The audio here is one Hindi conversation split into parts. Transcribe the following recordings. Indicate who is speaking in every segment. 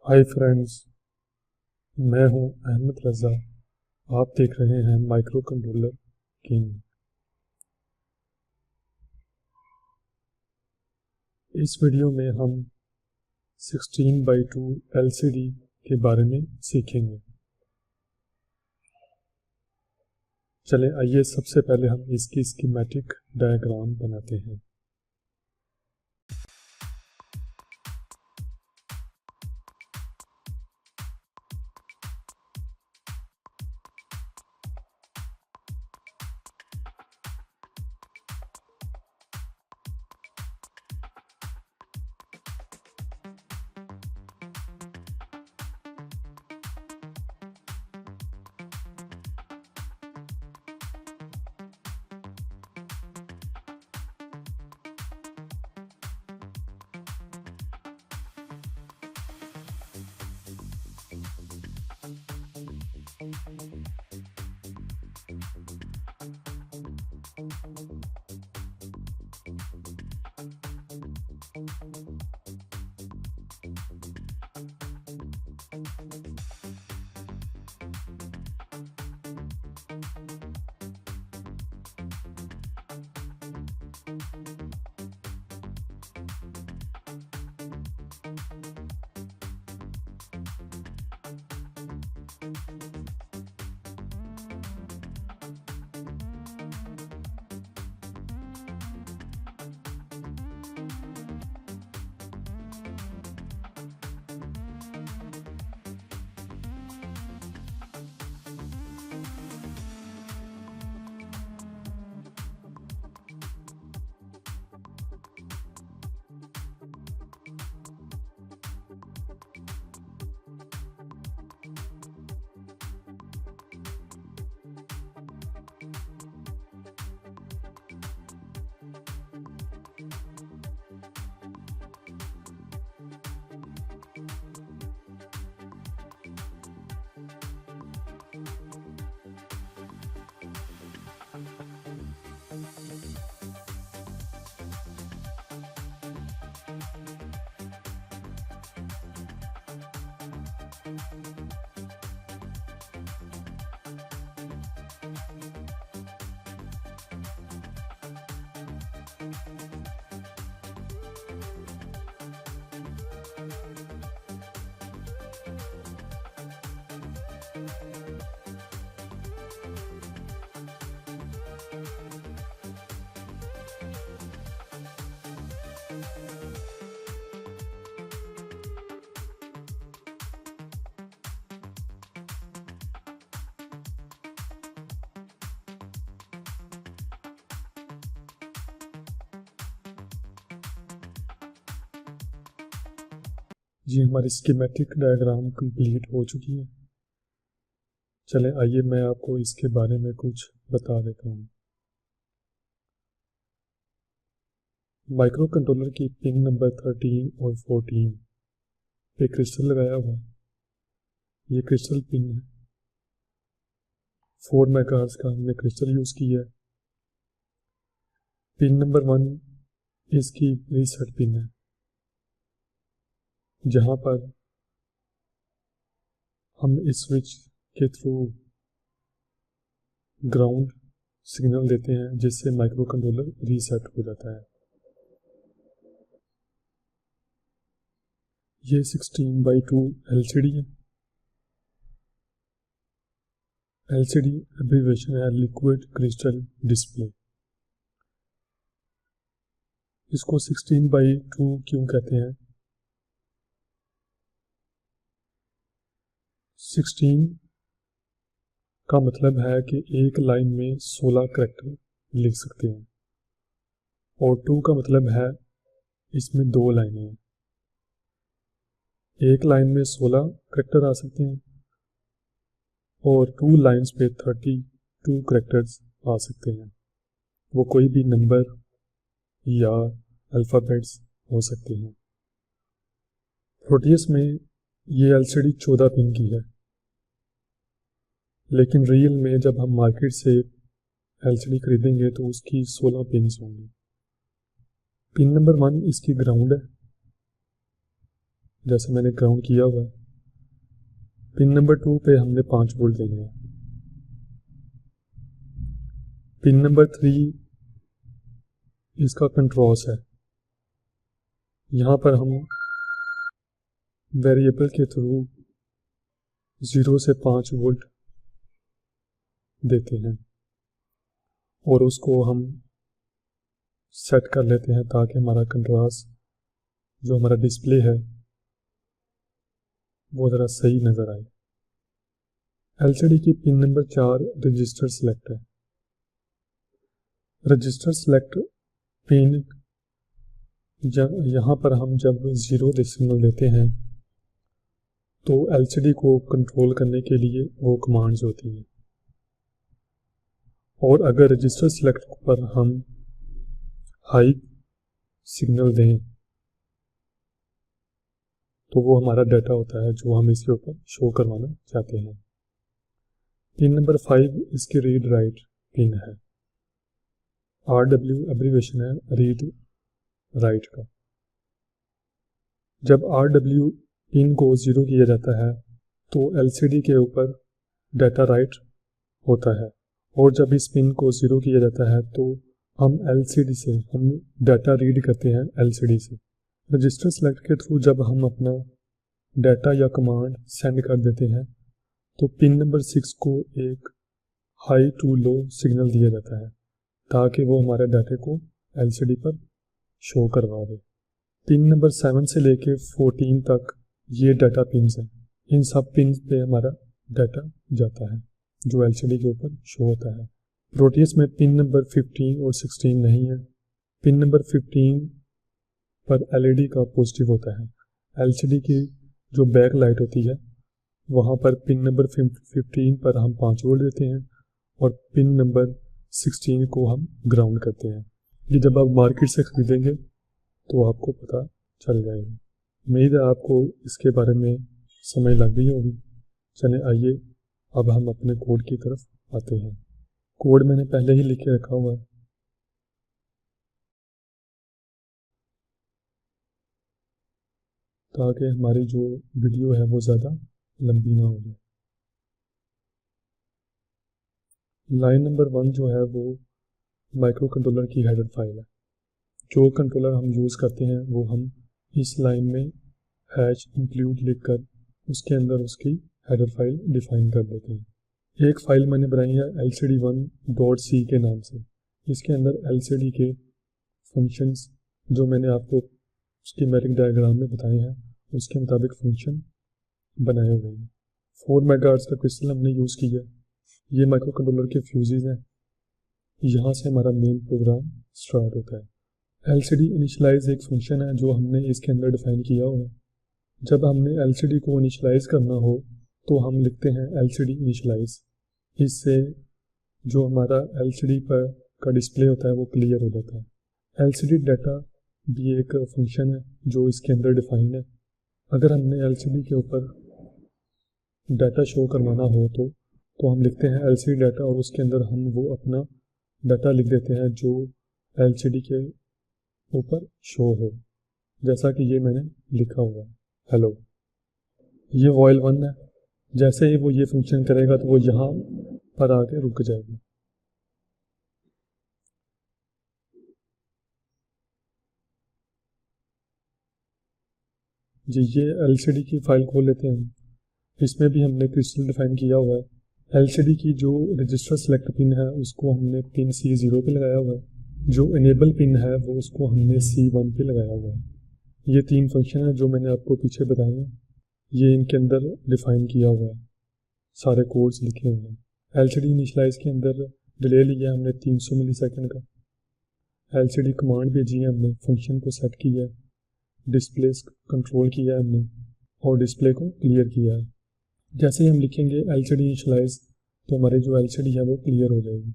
Speaker 1: हाय फ्रेंड्स, मैं हूं अहमद रज़ा। आप देख रहे हैं माइक्रो कंट्रोलर किंग। इस वीडियो में हम 16:2 LCD के बारे में सीखेंगे। चलें आइए सबसे पहले हम इसकी स्कीमेटिक डायग्राम बनाते हैं। जी, हमारी स्कीमेटिक डायग्राम कंप्लीट हो चुकी है। चलें आइए मैं आपको इसके बारे में कुछ बता देता हूँ। माइक्रो कंट्रोलर की पिन नंबर 13 और 14 पे क्रिस्टल लगाया हुआ है। ये क्रिस्टल पिन है। 4 मेगाहर्ट्ज का हमने क्रिस्टल यूज़ किया है। पिन नंबर 1 इसकी रीसेट पिन है, जहाँ पर हम इस स्विच के थ्रू ग्राउंड सिग्नल देते हैं, जिससे माइक्रो कंट्रोलर रीसेट हो जाता है। ये 16:2 LCD है। LCD एब्रीविएशन है लिक्विड क्रिस्टल डिस्प्ले। इसको 16:2 क्यों कहते हैं? 16 का मतलब है कि एक लाइन में 16 करैक्टर लिख सकते हैं, और 2 का मतलब है इसमें 2 लाइनें हैं। एक लाइन में 16 करैक्टर आ सकते हैं और 2 लाइन्स पे 32 करैक्टर्स आ सकते हैं। वो कोई भी नंबर या अल्फ़ाबेट्स हो सकते हैं। प्रोटियस में ये LCD 14 पिन की है, लेकिन रियल में जब हम मार्केट से LCD खरीदेंगे तो उसकी 16 पिन्स होंगी। पिन नंबर 1 इसकी ग्राउंड है, जैसे मैंने ग्राउंड किया हुआ है। पिन नंबर 2 पे हमने 5 वोल्ट देने हैं। पिन नंबर 3 इसका कंट्रोल्स है। यहाँ पर हम वेरिएबल के थ्रू 0 से 5 वोल्ट देते हैं और उसको हम सेट कर लेते हैं ताकि हमारा कंट्रास्ट जो हमारा डिस्प्ले है वो ज़रा सही नज़र आए। एलसीडी की पिन नंबर 4 रजिस्टर सेलेक्ट है। रजिस्टर सेलेक्ट पिन यहाँ पर हम जब 0 सिग्नल देते हैं तो एलसीडी को कंट्रोल करने के लिए वो कमांड्स होती हैं, और अगर रजिस्टर सेलेक्ट पर हम हाई सिग्नल दें तो वो हमारा डाटा होता है जो हम इसके ऊपर शो करवाना चाहते हैं। पिन नंबर 5 इसकी रीड राइट पिन है। RW एब्रीवेशन है रीड राइट का। जब RW पिन को 0 किया जाता है तो LCD के ऊपर डाटा राइट होता है, और जब इस पिन को 0 किया जाता है तो हम LCD से हम डाटा रीड करते हैं LCD से। रजिस्टर सेलेक्ट के थ्रू जब हम अपना डाटा या कमांड सेंड कर देते हैं तो पिन नंबर 6 को एक हाई टू लो सिग्नल दिया जाता है ताकि वो हमारे डाटे को LCD पर शो करवा दे। पिन नंबर 7 से लेके 14 तक ये डाटा पिन्स हैं। इन सब पिन्स पे हमारा डाटा जाता है जो LCD के ऊपर शो होता है। प्रोटीएस में पिन नंबर 15 और 16 नहीं है। पिन नंबर 15 पर LED का पॉजिटिव होता है। LCD की जो बैक लाइट होती है वहाँ पर पिन नंबर 15 पर हम 5 वोल्ट देते हैं और पिन नंबर 16 को हम ग्राउंड करते हैं। ये जब आप मार्केट से ख़रीदेंगे तो आपको पता चल जाएगा। उम्मीद है आपको इसके बारे में समझ लग गई होगी। चलें आइए अब हम अपने कोड की तरफ आते हैं। कोड मैंने पहले ही लिख के रखा हुआ है, ताकि हमारी जो वीडियो है वो ज़्यादा लंबी ना हो जाए। लाइन नंबर 1 जो है वो माइक्रो कंट्रोलर की हेडर फाइल है। जो कंट्रोलर हम यूज़ करते हैं वो हम इस लाइन में हैश इंक्लूड लिखकर उसके अंदर उसकी हेडर फाइल डिफाइन कर देते हैं। एक फ़ाइल मैंने बनाई है LCD1.c के नाम से। इसके अंदर LCD के फंक्शंस जो मैंने आपको स्कीमेटिक डायग्राम में बताए हैं उसके मुताबिक फंक्शन बनाए हुए हैं। 4 मेगाहर्ट्ज़ का क्रिस्टल हमने यूज़ किया। ये माइक्रो कंट्रोलर के फ्यूजेस हैं। यहाँ से हमारा मेन प्रोग्राम स्टार्ट होता है। LCD इनिशलाइज एक फंक्शन है जो हमने इसके अंदर डिफाइन किया हुआ है। जब हमने LCD को इनिशलाइज करना हो तो हम लिखते हैं LCD इनिशलाइज। इससे जो हमारा LCD पर का डिस्प्ले होता है वो क्लियर हो जाता है। LCD डाटा भी एक फंक्शन है जो इसके अंदर डिफाइन है। अगर हमने LCD के ऊपर डाटा शो करवाना हो तो हम लिखते हैं LCD डाटा और उसके अंदर हम वो अपना डाटा लिख देते हैं जो LCD के ऊपर शो हो, जैसा कि ये मैंने लिखा हुआ है हेलो। ये वॉइल 1 है। जैसे ही वो ये फंक्शन करेगा तो वो यहाँ पर आके रुक जाएगा। जी ये LCD की फाइल खोल लेते हैं हम। इसमें भी हमने क्रिस्टल डिफाइन किया हुआ है। LCD की जो रजिस्टर सेलेक्ट पिन है उसको हमने पिन C0 पे लगाया हुआ है। जो इनेबल पिन है वो उसको हमने C1 पे लगाया हुआ है। ये 3 फंक्शन है जो मैंने आपको पीछे बताए हैं, ये इनके अंदर डिफाइन किया हुआ है, सारे कोड्स लिखे हुए हैं। LCD इनिशलाइज के अंदर डिले लिया हमने 300 मिलीसेकंड का। LCD कमांड भेजी है हमने, फंक्शन को सेट किया है, डिस्प्ले कंट्रोल किया है हमने और डिस्प्ले को क्लियर किया है। जैसे ही हम लिखेंगे LCD इनिशलाइज तो हमारे जो LCD है वो क्लियर हो जाएगी।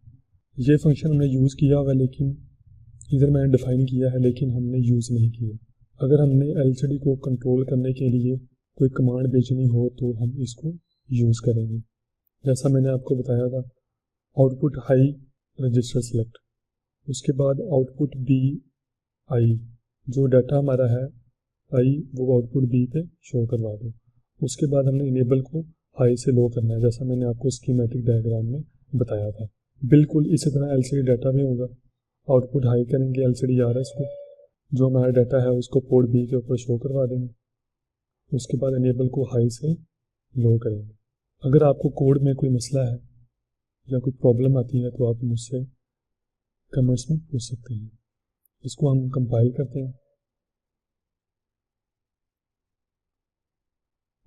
Speaker 1: ये फंक्शन हमने यूज़ किया हुआ है, लेकिन इधर मैंने डिफाइन किया है लेकिन हमने यूज़ नहीं किया। अगर हमने LCD को कंट्रोल करने के लिए कोई कमांड भेजनी हो तो हम इसको यूज़ करेंगे। जैसा मैंने आपको बताया था, आउटपुट हाई रजिस्टर सेलेक्ट, उसके बाद आउटपुट BI जो डाटा हमारा है आई वो आउटपुट बी पे शो करवा दो। उसके बाद हमने इनेबल को हाई से लो करना है, जैसा मैंने आपको स्कीमेटिक डायग्राम में बताया था। बिल्कुल इसी तरह एलसीडी डाटा में होगा, आउटपुट हाई करेंगे एलसीडी आरएस को, जो हमारा डाटा है उसको पोर्ट बी के ऊपर शो करवा देंगे। उसके बाद इनेबल को हाई से लो करेंगे। अगर आपको कोड में कोई मसला है या कोई प्रॉब्लम आती है तो आप मुझसे कमेंट्स में पूछ सकते हैं। इसको हम कंपाइल करते हैं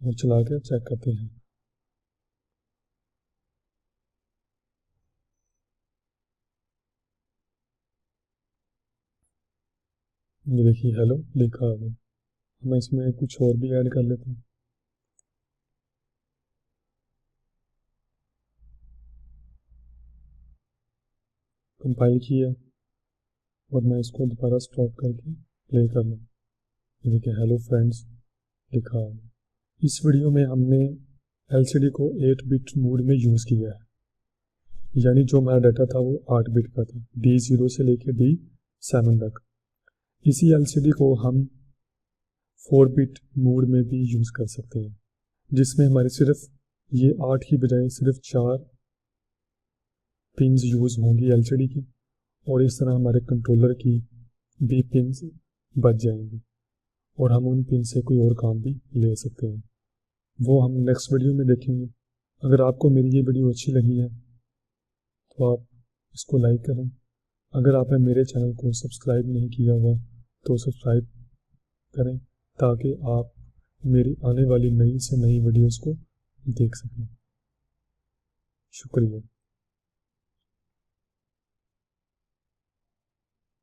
Speaker 1: और चला कर चेक करते हैं। ये देखिए हेलो लिखा आ गया। मैं इसमें कुछ और भी ऐड कर लेता हूँ। कंपाइल किया और मैं इसको दोबारा स्टॉप करके प्ले कर लूँ। ये देखिए हेलो फ्रेंड्स लिखा आ गया। इस वीडियो में हमने एलसीडी को 8 बिट मोड में यूज़ किया है, यानी जो हमारा डाटा था वो 8 बिट का था, D0 से लेकर D7 तक। इसी एलसीडी को हम 4 बिट मोड में भी यूज़ कर सकते हैं, जिसमें हमारे सिर्फ ये 8 की बजाय सिर्फ 4 पिन्स यूज़ होंगी एलसीडी की, और इस तरह हमारे कंट्रोलर की भी पिन्स बच जाएंगी और हम उन पिन से कोई और काम भी ले सकते हैं। वो हम नेक्स्ट वीडियो में देखेंगे। अगर आपको मेरी ये वीडियो अच्छी लगी है तो आप इसको लाइक करें। अगर आपने मेरे चैनल को सब्सक्राइब नहीं किया हुआ तो सब्सक्राइब करें, ताकि आप मेरी आने वाली नई से नई वीडियोस को देख सकें। शुक्रिया।